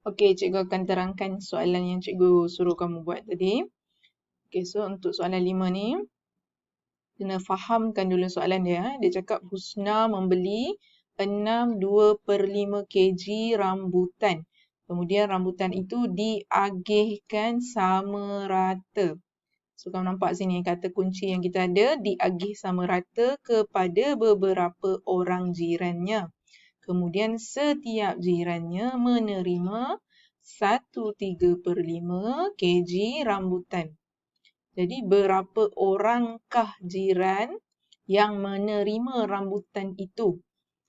Okey, cikgu akan terangkan soalan yang cikgu suruh kamu buat tadi. Okey, so untuk soalan 5 ni, kena fahamkan dulu soalan dia. Dia cakap Husna membeli 2/5 kg rambutan. Kemudian rambutan itu diagihkan sama rata. So, kamu nampak sini kata kunci yang kita ada, diagih sama rata kepada beberapa orang jirannya. Kemudian setiap jirannya menerima 1/3/5 kg rambutan. Jadi berapa orangkah jiran yang menerima rambutan itu?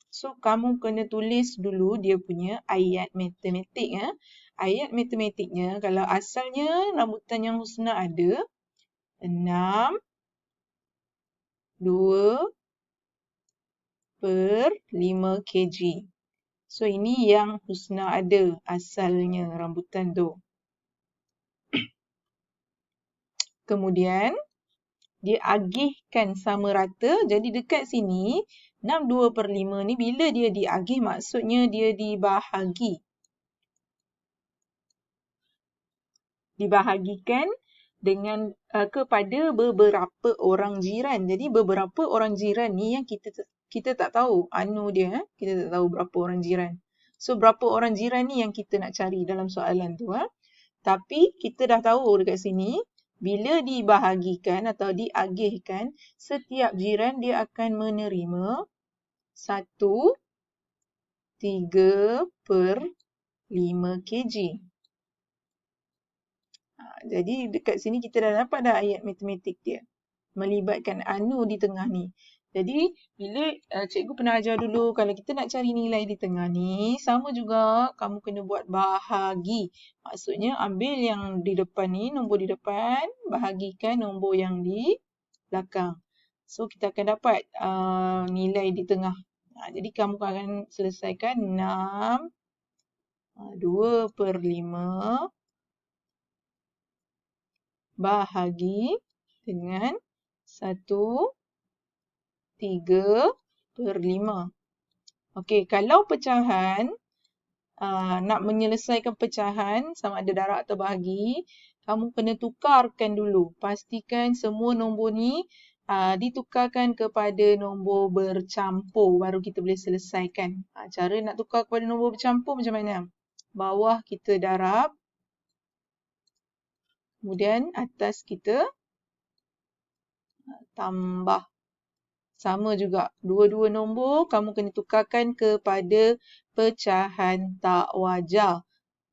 So, kamu kena tulis dulu dia punya ayat matematik. Ayat matematiknya, kalau asalnya rambutan yang Husna ada, 6, 2/5 kg. So, ini yang Husna ada asalnya rambutan tu. Kemudian, dia agihkan sama rata. Jadi, dekat sini, 6/2/5 ni bila dia diagih, maksudnya dia dibahagi. Dibahagikan dengan kepada beberapa orang jiran. Jadi, beberapa orang jiran ni yang kita tak tahu anu dia. Kita tak tahu berapa orang jiran. So, berapa orang jiran ni yang kita nak cari dalam soalan tu. Tapi, kita dah tahu dekat sini, bila dibahagikan atau diagihkan, setiap jiran dia akan menerima 1/3/5 kg. Jadi dekat sini kita dah dapat dah ayat matematik dia. Melibatkan anu di tengah ni. Jadi bila cikgu pernah ajar dulu, kalau kita nak cari nilai di tengah ni, sama juga kamu kena buat bahagi. Maksudnya ambil yang di depan ni, nombor di depan, bahagikan nombor yang di belakang. So kita akan dapat nilai di tengah. Jadi kamu akan selesaikan 6 2/5 bahagi dengan 1/3/5. Okey, kalau pecahan, nak menyelesaikan pecahan sama ada darab atau bahagi, kamu kena tukarkan dulu. Pastikan semua nombor ni ditukarkan kepada nombor bercampur, baru kita boleh selesaikan. Cara nak tukar kepada nombor bercampur macam mana? Bawah kita darab, kemudian atas kita tambah. Sama juga. Dua-dua nombor kamu kena tukarkan kepada pecahan tak wajar.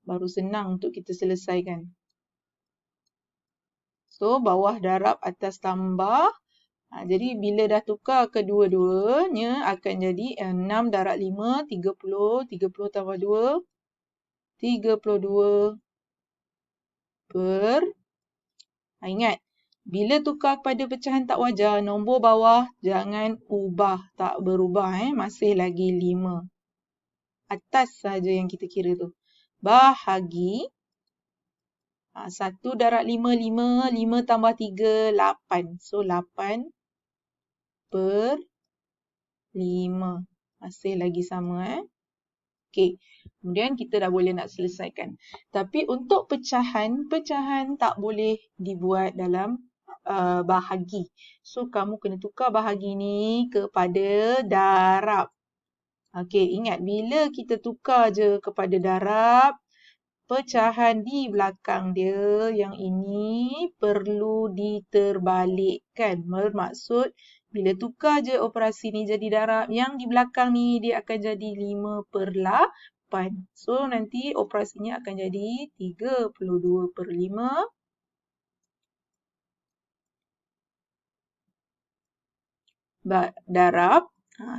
Baru senang untuk kita selesaikan. So, bawah darab, atas tambah. Jadi, bila dah tukar kedua-duanya, akan jadi 6 darab 5, 30. 30 tambah 2, 32 per. Ingat, bila tukar kepada pecahan tak wajar, nombor bawah jangan ubah, tak berubah. Masih lagi 5. Atas saja yang kita kira tu. Bahagi 1 darab 5, 5. 5 tambah 3, 8. So, 8 per 5. Masih lagi sama. Okey. Kemudian kita dah boleh nak selesaikan. Tapi untuk pecahan tak boleh dibuat dalam bahagi. So, kamu kena tukar bahagi ni kepada darab. Okey, ingat bila kita tukar je kepada darab, pecahan di belakang dia yang ini perlu diterbalikkan. Bermaksud, bila tukar je operasi ni jadi darab, yang di belakang ni dia akan jadi 5/8. So, nanti operasinya akan jadi 32/5 darab.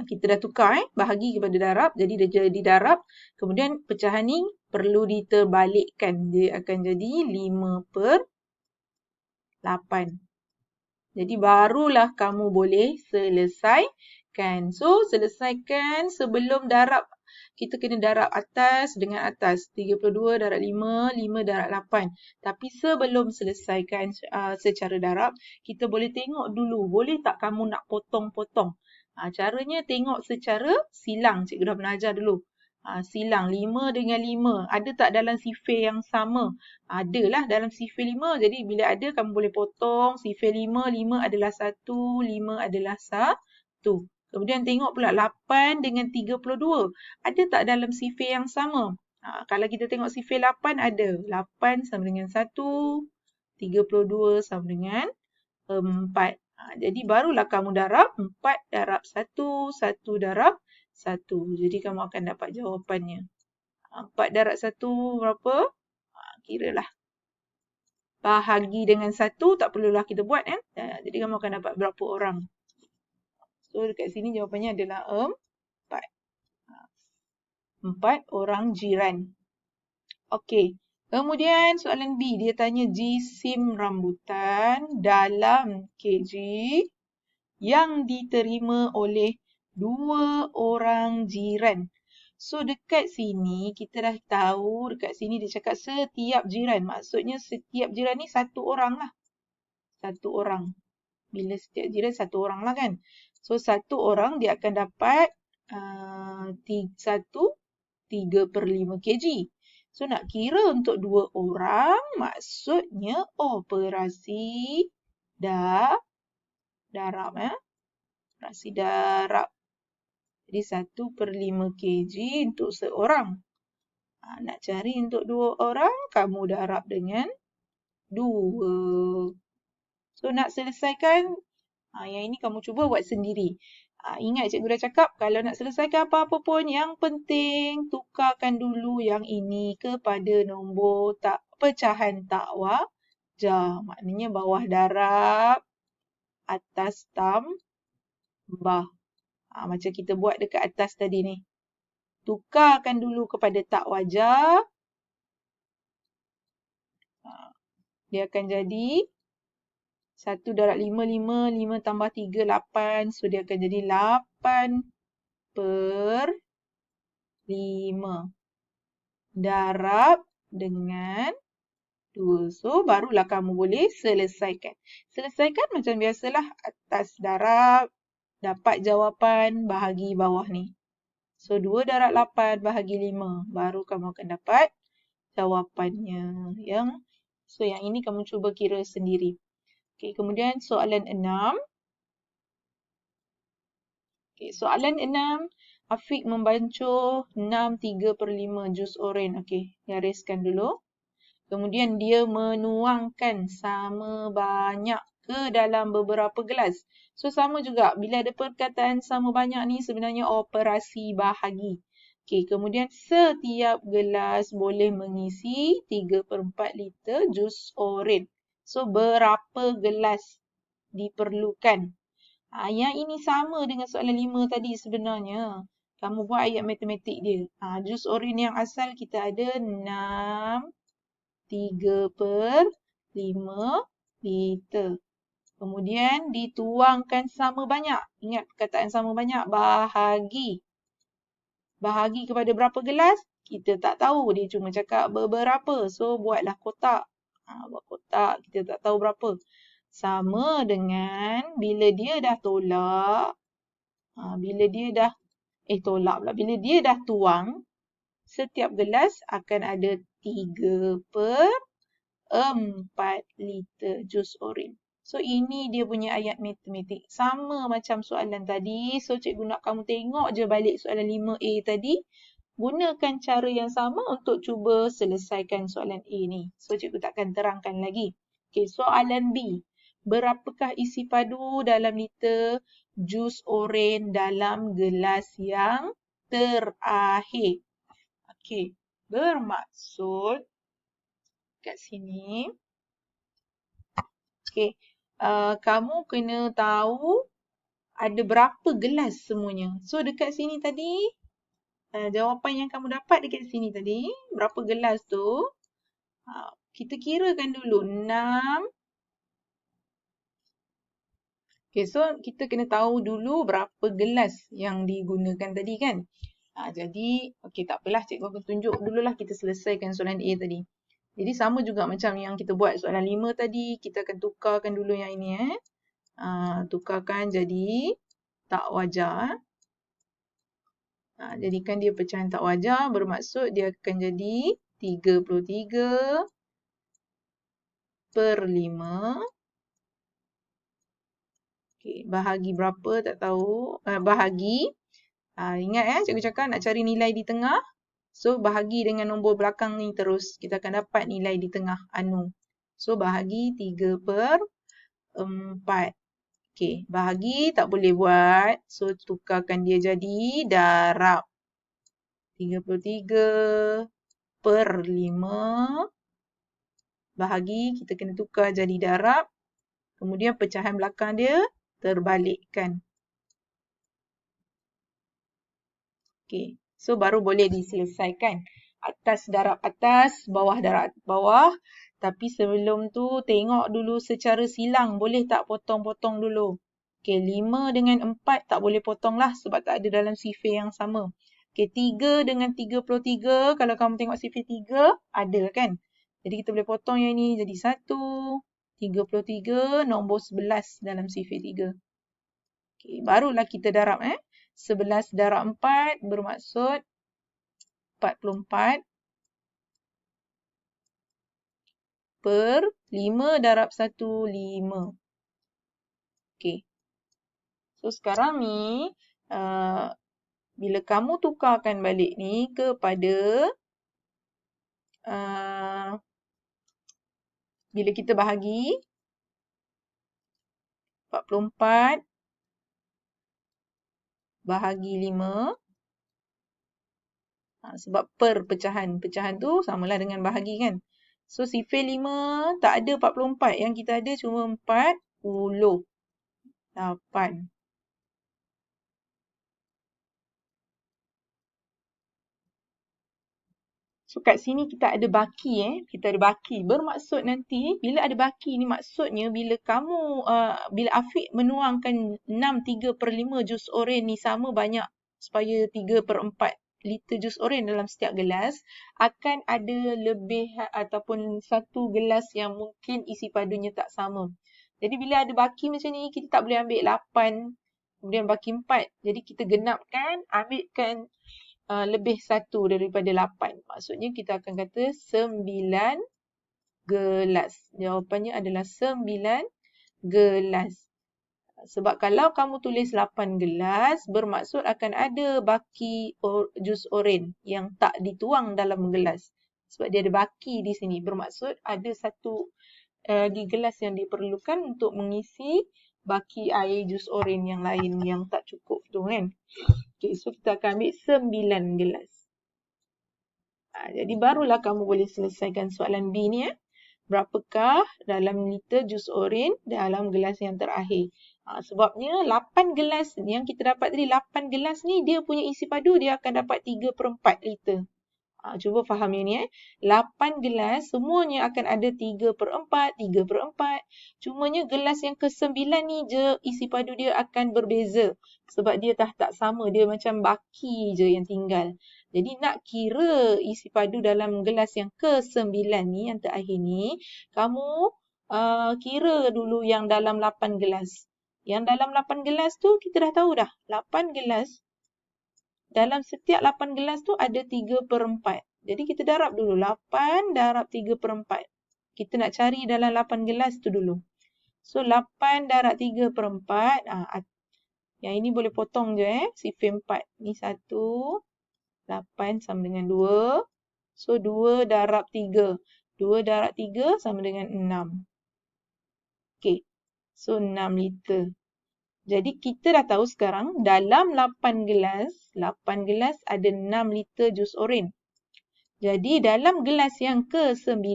Kita dah tukar bahagi kepada darab. Jadi dia jadi darab. Kemudian pecahan ni perlu diterbalikkan. Dia akan jadi 5/8. Jadi barulah kamu boleh selesaikan. So, selesaikan sebelum darab. Kita kena darab atas dengan atas. 32 darab 5, 5 darab 8. Tapi sebelum selesaikan secara darab, kita boleh tengok dulu. Boleh tak kamu nak potong-potong? Caranya tengok secara silang. Cikgu dah pernah ajar dulu. Silang 5 dengan 5. Ada tak dalam sifir yang sama? Adalah dalam sifir 5. Jadi bila ada kamu boleh potong sifir 5. 5 adalah 1. 5 adalah 1. Kemudian tengok pula 8 dengan 32. Ada tak dalam sifir yang sama? Kalau kita tengok sifir 8 ada. 8 sama dengan 1. 32 sama dengan 4. Jadi barulah kamu darab 4 darab 1. 1 darab 1. Jadi kamu akan dapat jawapannya. 4 darab 1 berapa? Kiralah. Bahagi dengan 1 tak perlulah kita buat. Jadi kamu akan dapat berapa orang. So dekat sini jawapannya adalah 4. 4 orang jiran. Okey. Kemudian soalan B, dia tanya jisim rambutan dalam kg yang diterima oleh 2 orang jiran. So dekat sini kita dah tahu, dekat sini dia cakap setiap jiran. Maksudnya setiap jiran ni satu orang lah. Satu orang. Bila setiap jiran satu orang lah kan. So satu orang dia akan dapat 3/5 kg. So nak kira untuk 2 orang maksudnya operasi darab. Operasi darab. Jadi 1/5 kg untuk seorang. Nak cari untuk 2 orang, kamu darab dengan 2. So nak selesaikan, yang ini kamu cuba buat sendiri. Ingat cikgu dah cakap, kalau nak selesaikan apa-apa pun, yang penting tukarkan dulu yang ini kepada nombor pecahan tak wajar. Maknanya bawah darab, atas tambah. Macam kita buat dekat atas tadi ni. Tukarkan dulu kepada tak wajar. Dia akan jadi 1 darab 5, 5. 5 tambah 3, 8. So dia akan jadi 8/5. Darab dengan 2. So barulah kamu boleh selesaikan. Selesaikan macam biasalah. Atas darab. Dapat jawapan bahagi bawah ni. So 2 darab 8 bahagi 5. Baru kamu akan dapat jawapannya. So yang ini kamu cuba kira sendiri. Okay, kemudian soalan 6. Okay, soalan 6. Afiq membancuh 6 3/5 jus oren. Okay, gariskan dulu. Kemudian dia menuangkan sama banyak ke dalam beberapa gelas. So sama juga. Bila ada perkataan sama banyak ni sebenarnya operasi bahagi. Okay, kemudian setiap gelas boleh mengisi 3/4 liter jus oren. So berapa gelas diperlukan? Yang ini sama dengan soalan 5 tadi sebenarnya. Kamu buat ayat matematik dia. Jus oren yang asal kita ada 6 3/5 liter. Kemudian dituangkan sama banyak. Ingat perkataan sama banyak. Bahagi. Bahagi kepada berapa gelas? Kita tak tahu. Dia cuma cakap beberapa. So buatlah kotak. Buat kotak. Kita tak tahu berapa. Sama dengan bila dia dah tolak. Bila dia dah tolak pula. Bila dia dah tuang. Setiap gelas akan ada 3/4 liter jus oren. So ini dia punya ayat matematik. Sama macam soalan tadi. So cikgu nak kamu tengok je balik soalan 5A tadi. Gunakan cara yang sama untuk cuba selesaikan soalan A ni. So cikgu takkan terangkan lagi. Okay, soalan B. Berapakah isi padu dalam liter jus oren dalam gelas yang terakhir? Okay, bermaksud kat sini. Okay, kamu kena tahu ada berapa gelas semuanya. So dekat sini tadi, jawapan yang kamu dapat dekat sini tadi, berapa gelas tu? Kita kirakan dulu 6. Okay, so kita kena tahu dulu berapa gelas yang digunakan tadi kan. Jadi, okay, tak apalah cikgu akan tunjuk dululah kita selesaikan soalan A tadi. Jadi sama juga macam yang kita buat soalan 5 tadi. Kita akan tukarkan dulu yang ini. Tukarkan jadi tak wajar. Jadikan dia pecahan tak wajar, bermaksud dia akan jadi 33 per 5. Okay, bahagi berapa tak tahu. Bahagi. Ingat cikgu cakap nak cari nilai di tengah. So, bahagi dengan nombor belakang ni terus. Kita akan dapat nilai di tengah anu. So, bahagi 3 per 4. Okay, bahagi tak boleh buat. So, tukarkan dia jadi darab. 33 per 5. Bahagi kita kena tukar jadi darab. Kemudian pecahan belakang dia terbalikkan. Okay, so baru boleh diselesaikan. Atas darab atas, bawah darab bawah. Tapi sebelum tu tengok dulu secara silang. Boleh tak potong-potong dulu? Okay, 5 dengan 4 tak boleh potong lah sebab tak ada dalam sifir yang sama. Okay, 3 dengan 33. Kalau kamu tengok sifir 3, ada kan? Jadi kita boleh potong yang ini jadi 1. 33 nombor 11 dalam sifir 3. Okay, barulah kita darab. 11 darab 4 bermaksud 44 per 5 darab 1, 5. Okay. So, sekarang ni, bila kamu tukarkan balik ni kepada, bila kita bahagi, 44 bahagi 5. Sebab per pecahan. Pecahan tu samalah dengan bahagi kan. So, sifir 5 tak ada 44. Yang kita ada cuma 48. So, kat sini kita ada baki. Kita ada baki. Bermaksud nanti, bila ada baki ni maksudnya bila kamu, bila Afiq menuangkan 6 3/5 jus oren ni sama banyak supaya 3/4 liter jus oren dalam setiap gelas, akan ada lebih ataupun satu gelas yang mungkin isi padunya tak sama. Jadi, bila ada baki macam ni, kita tak boleh ambil 8, kemudian baki 4. Jadi, kita genapkan, ambilkan lebih 1 daripada 8. Maksudnya kita akan kata 9 gelas. Jawapannya adalah 9 gelas. Sebab kalau kamu tulis 8 gelas, bermaksud akan ada baki jus oren yang tak dituang dalam gelas. Sebab dia ada baki di sini. Bermaksud ada satu di gelas yang diperlukan untuk mengisi baki air jus oren yang lain yang tak cukup tu kan. Okay, so kita akan ambil 9 gelas. Jadi barulah kamu boleh selesaikan soalan B ni. Berapakah dalam liter jus oren dalam gelas yang terakhir? Sebabnya 8 gelas yang kita dapat tadi, 8 gelas ni dia punya isi padu dia akan dapat 3/4 liter. Cuba faham yang ni. 8 gelas semuanya akan ada 3/4, 3/4. Cumanya gelas yang ke-9 ni je isi padu dia akan berbeza. Sebab dia dah tak sama. Dia macam baki je yang tinggal. Jadi nak kira isi padu dalam gelas yang ke-9 ni, yang terakhir ni, kamu kira dulu yang dalam 8 gelas. Yang dalam 8 gelas tu kita dah tahu dah. 8 gelas. Dalam setiap 8 gelas tu ada 3/4. Jadi kita darab dulu. 8 darab 3/4. Kita nak cari dalam 8 gelas tu dulu. So 8 darab 3/4. Yang ini boleh potong je sifir 4. Ni 1. 8 sama dengan 2. So 2 darab 3. 2 darab 3 sama dengan 6. Okay. So 6 liter. Jadi kita dah tahu sekarang dalam 8 gelas ada 6 liter jus oren. Jadi dalam gelas yang ke-9,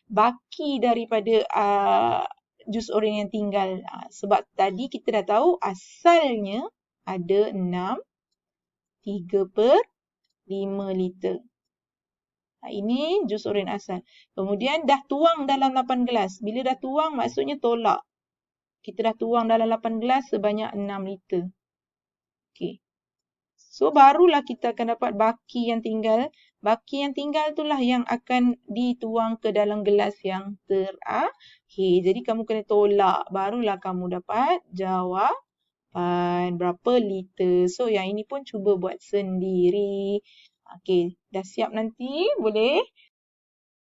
baki daripada jus oren yang tinggal. Sebab tadi kita dah tahu asalnya ada 6, 3/5 liter. Ini jus oren asal. Kemudian dah tuang dalam 8 gelas. Bila dah tuang maksudnya tolak. Kita dah tuang dalam 8 gelas sebanyak 6 liter. Okay. So, barulah kita akan dapat baki yang tinggal. Baki yang tinggal itulah yang akan dituang ke dalam gelas yang terakhir. Jadi, kamu kena tolak. Barulah kamu dapat jawab 8 berapa liter. So yang ini pun cuba buat sendiri. Okey, dah siap nanti boleh